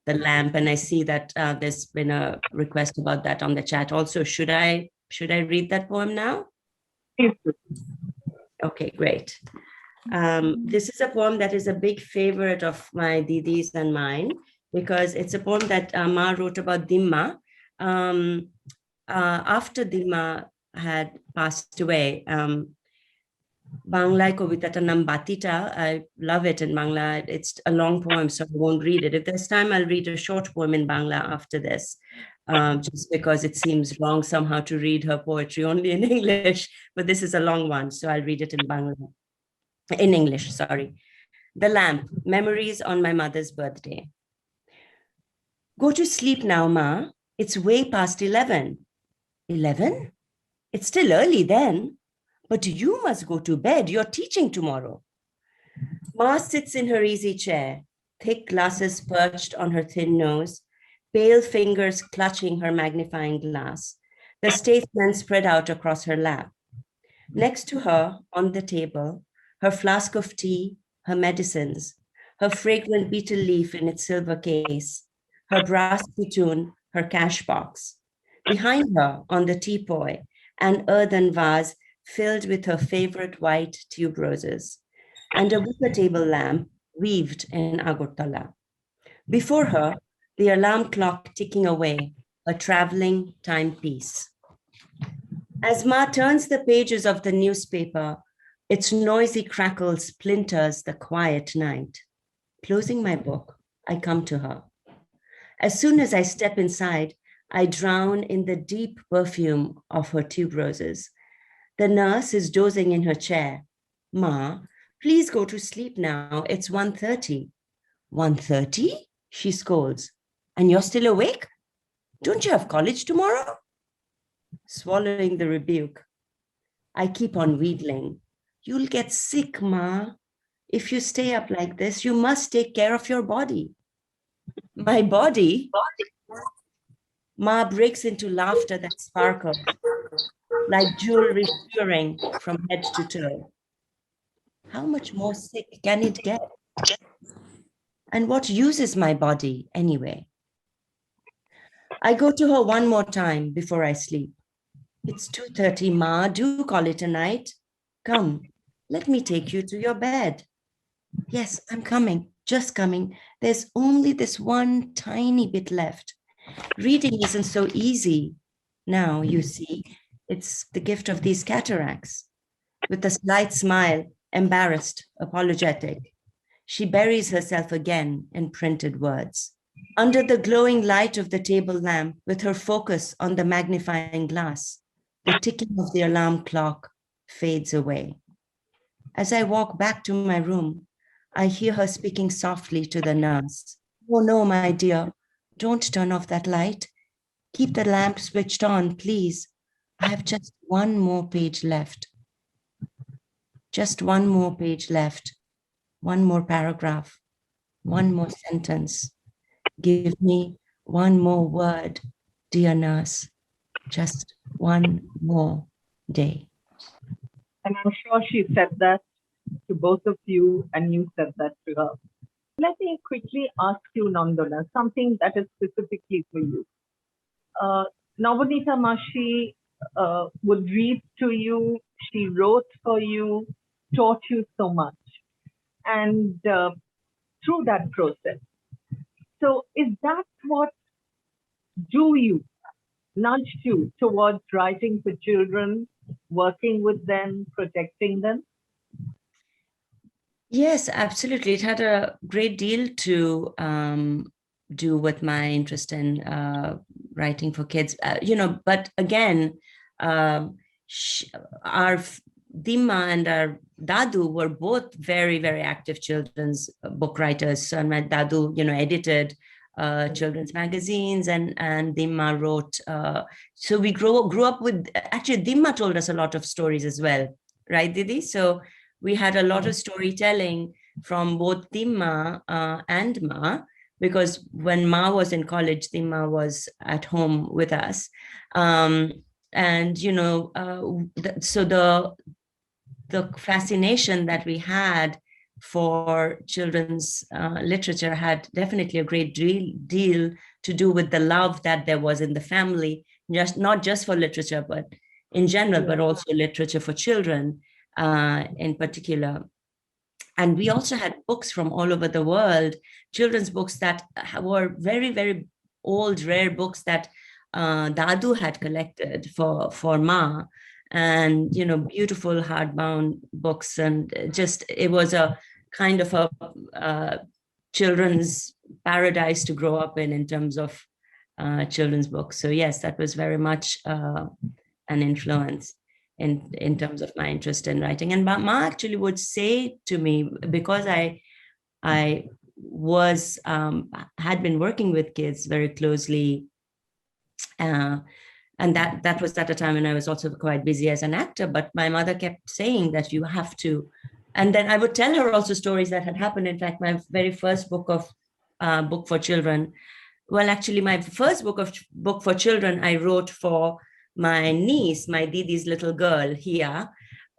The Lamp, and I see that there's been a request about that on the chat also. Should I read that poem now? Okay, great. This is a poem that is a big favorite of my Didi's and mine, because it's a poem that Ma wrote about Dimma. After Dimma had passed away, Bangla Kovitatar Naam Batita, I love it in Bangla. It's a long poem, so I won't read it. If there's time, I'll read a short poem in Bangla after this, just because it seems wrong somehow to read her poetry only in English, but this is a long one, so I'll read it in Bangla. In English, sorry. The Lamp, Memories on My Mother's Birthday. Go to sleep now, Ma. It's way past 11. 11? It's still early then. But you must go to bed. You're teaching tomorrow. Ma sits in her easy chair, thick glasses perched on her thin nose, pale fingers clutching her magnifying glass, the statesman spread out across her lap. Next to her, on the table, her flask of tea, her medicines, her fragrant betel leaf in its silver case, her brass spittoon, her cash box. Behind her, on the teapoy, an earthen vase filled with her favorite white tube roses, and a wicker table lamp weaved in Agartala. Before her, the alarm clock ticking away, a traveling timepiece. As Ma turns the pages of the newspaper, its noisy crackle splinters the quiet night. Closing my book, I come to her. As soon as I step inside, I drown in the deep perfume of her tube roses. The nurse is dozing in her chair. Ma, please go to sleep now. It's 1:30. 1:30? She scolds. And you're still awake? Don't you have college tomorrow? Swallowing the rebuke, I keep on wheedling. You'll get sick, Ma. If you stay up like this, you must take care of your body. My body? Ma breaks into laughter that sparkles, like jewelry shimmering from head to toe. How much more sick can it get? And what use is my body anyway? I go to her one more time before I sleep. It's 2:30, Ma. Do call it a night. Come, let me take you to your bed. Yes, I'm coming, just coming. There's only this one tiny bit left. Reading isn't so easy now, you see. It's the gift of these cataracts. With a slight smile, embarrassed, apologetic, she buries herself again in printed words. Under the glowing light of the table lamp, with her focus on the magnifying glass, the ticking of the alarm clock fades away. As I walk back to my room, I hear her speaking softly to the nurse. Oh no, my dear, don't turn off that light. Keep the lamp switched on, please. I have just one more page left. Just one more page left. One more paragraph. One more sentence. Give me one more word, dear nurse. Just one more day. And I'm sure she said that to both of you, and you said that to her. let me quickly ask you, Nandana, something that is specifically for you. Nabanita Mashi would read to you, she wrote for you, taught you so much. And through that process. So is that what drew you, nudged you towards writing for children, working with them, protecting them? Yes, absolutely. It had a great deal to do with my interest in writing for kids, but again, our Dimma and our Dadu were both very, very active children's book writers. So my Dadu, edited children's magazines, and Dimma wrote. So we grew up with, actually Dimma told us a lot of stories as well, right, Didi? So we had a lot of storytelling from both Dimma and Ma, because when Ma was in college, Dimma was at home with us. So the fascination that we had for children's literature had definitely a great deal to do with the love that there was in the family, not just for literature, but in general, but also literature for children in particular. And we also had books from all over the world, children's books that were very, very old, rare books that Dadu had collected for Ma. And, beautiful hardbound books. And just, it was a kind of a children's paradise to grow up in terms of children's books. So yes, that was very much an influence in terms of my interest in writing. And Ma actually would say to me, because I was had been working with kids very closely, and that was at a time when I was also quite busy as an actor, but my mother kept saying that you have to. And then I would tell her also stories that had happened. In fact, my very first book for children, well, actually my first book for children, I wrote for my niece, my Didi's little girl here.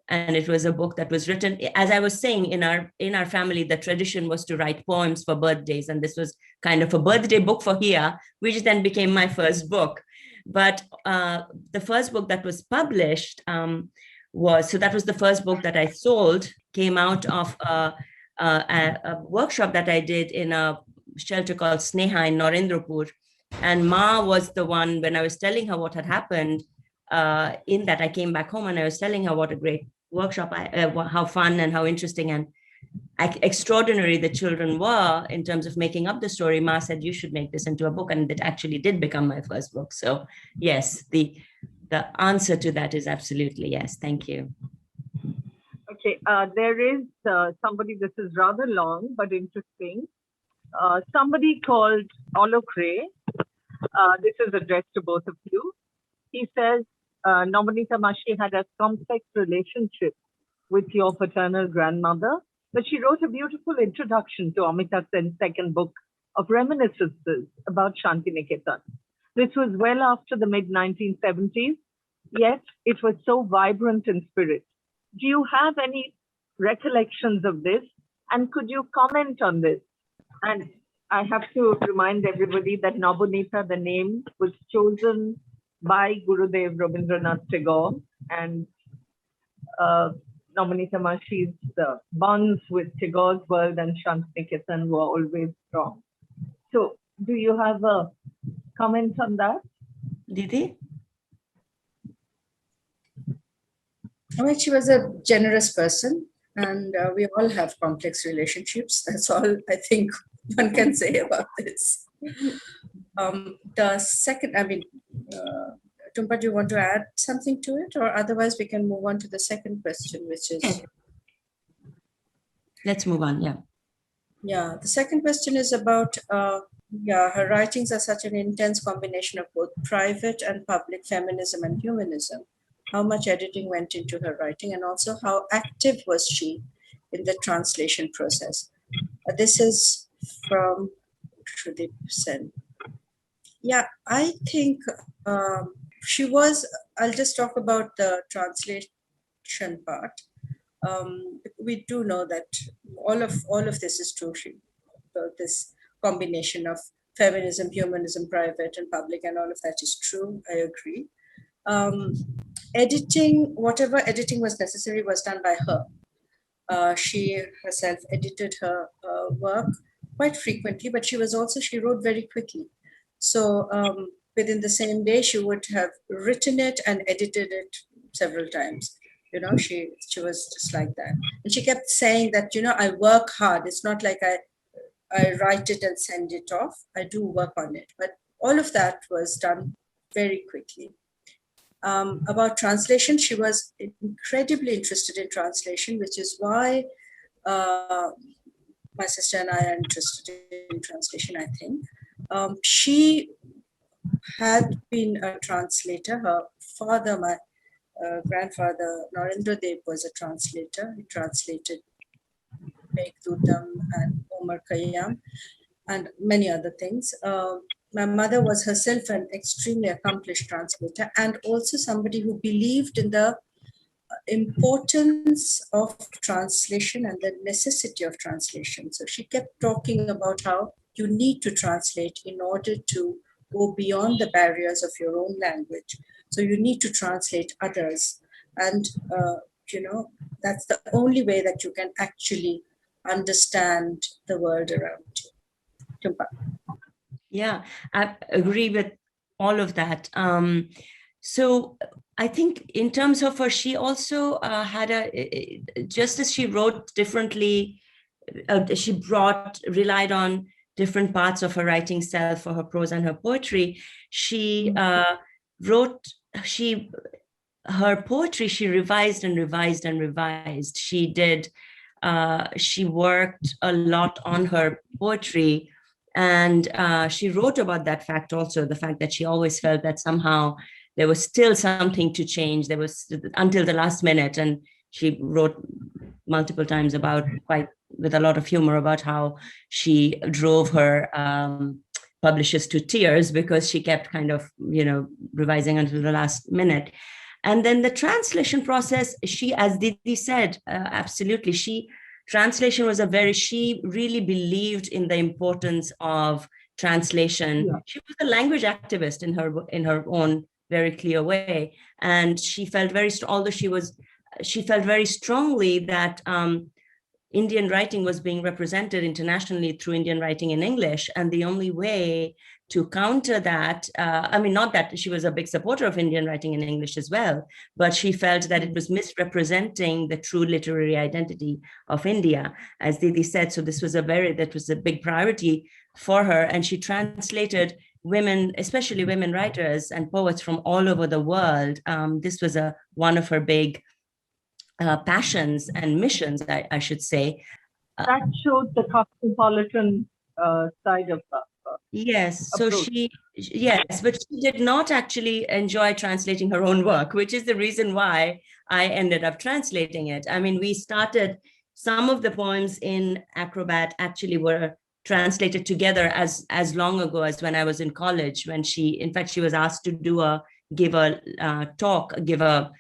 And it was a book that was written, as I was saying, in our family, the tradition was to write poems for birthdays. And this was kind of a birthday book for here, which then became my first book. But the first book that was published that was the first book that I sold, came out of a workshop that I did in a shelter called Sneha in Narendrapur. And Ma was the one, when I was telling her what had happened, in that I came back home and I was telling her what a great workshop, how fun and how interesting and extraordinary the children were in terms of making up the story. Ma said, you should make this into a book. And it actually did become my first book. So yes, the answer to that is absolutely yes. Thank you. Okay, there is somebody, this is rather long, but interesting. Somebody called Olokre. This is addressed to both of you. He says, Nabanita Mashi had a complex relationship with your paternal grandmother, but she wrote a beautiful introduction to Amita Sen's second book of reminiscences about Santiniketan. This was well after the mid-1970s, yet it was so vibrant in spirit. Do you have any recollections of this? And could you comment on this? And I have to remind everybody that Nabanita, the name, was chosen by Gurudev Rabindranath Tagore, and Nabanita Mashi's bonds with Tagore's world and Santiniketan were always strong. So do you have a comment on that? Didi? She was a generous person, and we all have complex relationships. That's all I think one can say about this. The second, Tumpa, do you want to add something to it, or otherwise we can move on to the second question, which is... Okay. Let's move on, yeah. Yeah, the second question is about, her writings are such an intense combination of both private and public feminism and humanism. How much editing went into her writing, and also how active was she in the translation process? This is from Reuter Sen. Yeah, I think she was, I'll just talk about the translation part. We do know that all of this is true. this combination of feminism, humanism, private and public, and all of that is true. I agree. Editing, whatever editing was necessary was done by her. She herself edited her work quite frequently, but she wrote very quickly. So within the same day, she would have written it and edited it several times. You know, she was just like that. And she kept saying that, you know, I work hard. It's not like I write it and send it off. I do work on it. But all of that was done very quickly. About translation, she was incredibly interested in translation, which is why my sister and I are interested in translation, I think. She had been a translator. Her father, my grandfather, Narendra Dev, was a translator. He translated Meghdudam and Omar Khayyam and many other things. My mother was herself an extremely accomplished translator and also somebody who believed in the importance of translation and the necessity of translation. So she kept talking about how you need to translate in order to go beyond the barriers of your own language. So you need to translate others. And, you know, that's the only way that you can actually understand the world around you. Tumpa. Yeah, I agree with all of that. So I think in terms of her, she also had just as she wrote differently, she relied on different parts of her writing style for her prose and her poetry. She her poetry, she revised and revised and revised. She worked a lot on her poetry. And she wrote about that fact also, the fact that she always felt that somehow there was still something to change. There was until the last minute. And she wrote multiple times about, quite with a lot of humor, about how she drove her publishers to tears because she kept kind of, you know, revising until the last minute. And then the translation process, she, as Didi said, absolutely, translation was she really believed in the importance of translation. Yeah. She was a language activist in her own very clear way. And she felt although she felt very strongly that Indian writing was being represented internationally through Indian writing in English. And the only way to counter that, I mean, not that she was a big supporter of Indian writing in English as well, but she felt that it was misrepresenting the true literary identity of India, as Didi said. So this was that was a big priority for her. And she translated women, especially women writers and poets from all over the world. This was one of her big passions and missions, I should say. That showed the cosmopolitan side of her. Yes, so but she did not actually enjoy translating her own work, which is the reason why I ended up translating it. I mean, we started, some of the poems in Acrobat actually were translated together as long ago as when I was in college, when she was asked to give a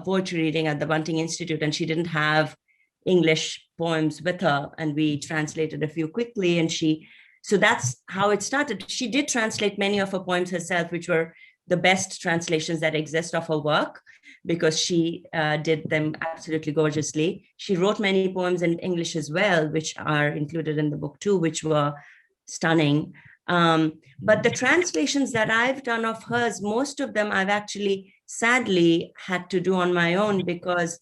poetry reading at the Bunting Institute, and she didn't have English poems with her, and we translated a few quickly, and so that's how it started. She did translate many of her poems herself, which were the best translations that exist of her work, because she did them absolutely gorgeously. She wrote many poems in English as well, which are included in the book too, which were stunning. But the translations that I've done of hers, most of them I've actually sadly had to do on my own, because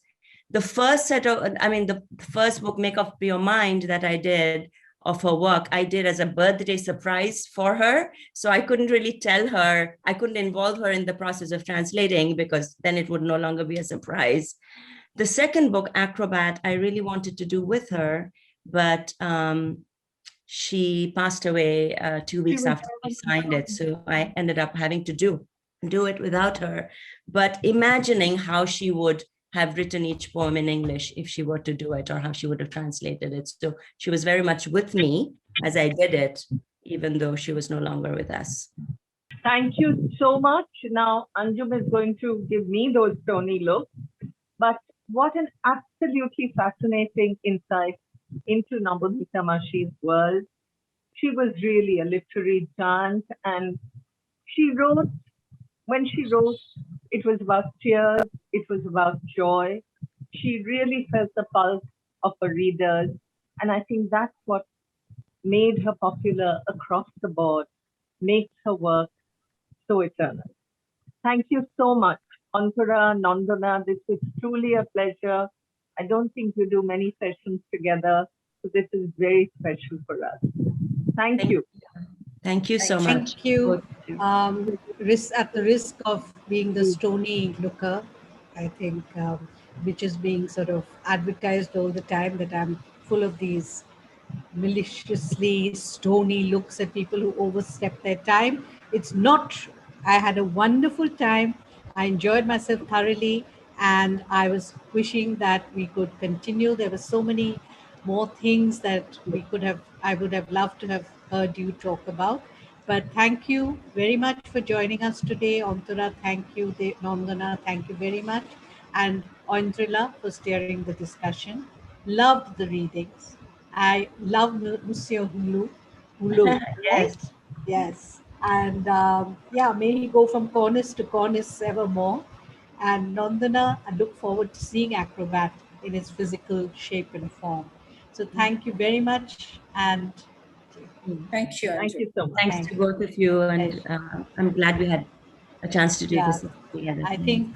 the first book, Make Up Your Mind, that I did of her work, I did as a birthday surprise for her. So I couldn't really I couldn't involve her in the process of translating, because then it would no longer be a surprise. The second book, Acrobat, I really wanted to do with her, but she passed away 2 weeks after we signed it. So I ended up having to do it without her. But imagining how she would have written each poem in English if she were to do it, or how she would have translated it. So she was very much with me as I did it, even though she was no longer with us. Thank you so much. Now, Anjum is going to give me those stony looks, but what an absolutely fascinating insight into Nabanita Mashi's world. She was really a literary giant, and she wrote, when she wrote, it was about tears, it was about joy. She really felt the pulse of her readers, and I think that's what made her popular across the board, makes her work so eternal. Thank you so much, Antara, Nandana. This was truly a pleasure. I don't think we do many sessions together, so this is very special for us. Thank you. Thank you so much. Thank you. At the risk of being the stony looker, I think, which is being sort of advertised all the time, that I'm full of these maliciously stony looks at people who overstep their time. It's not true. I had a wonderful time. I enjoyed myself thoroughly, and I was wishing that we could continue. There were so many more things that I would have loved to have heard you talk about. But thank you very much for joining us today. Antara, thank you. Nandana, thank you very much. And Oindrilla for steering the discussion. Loved the readings. I love Monsieur Hulu, right? Yes. Yes. And yeah, may he go from cornice to cornice evermore. And Nandana, I look forward to seeing Acrobat in its physical shape and form. So thank you very much. And Thank you, Thank Anju. you so much. Thanks to both of you, and I'm glad we had a chance to do this together. I think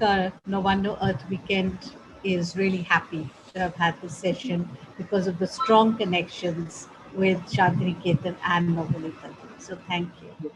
Novando Earth Weekend is really happy to have had this session because of the strong connections with Santiniketan and Nabaneta. So thank you.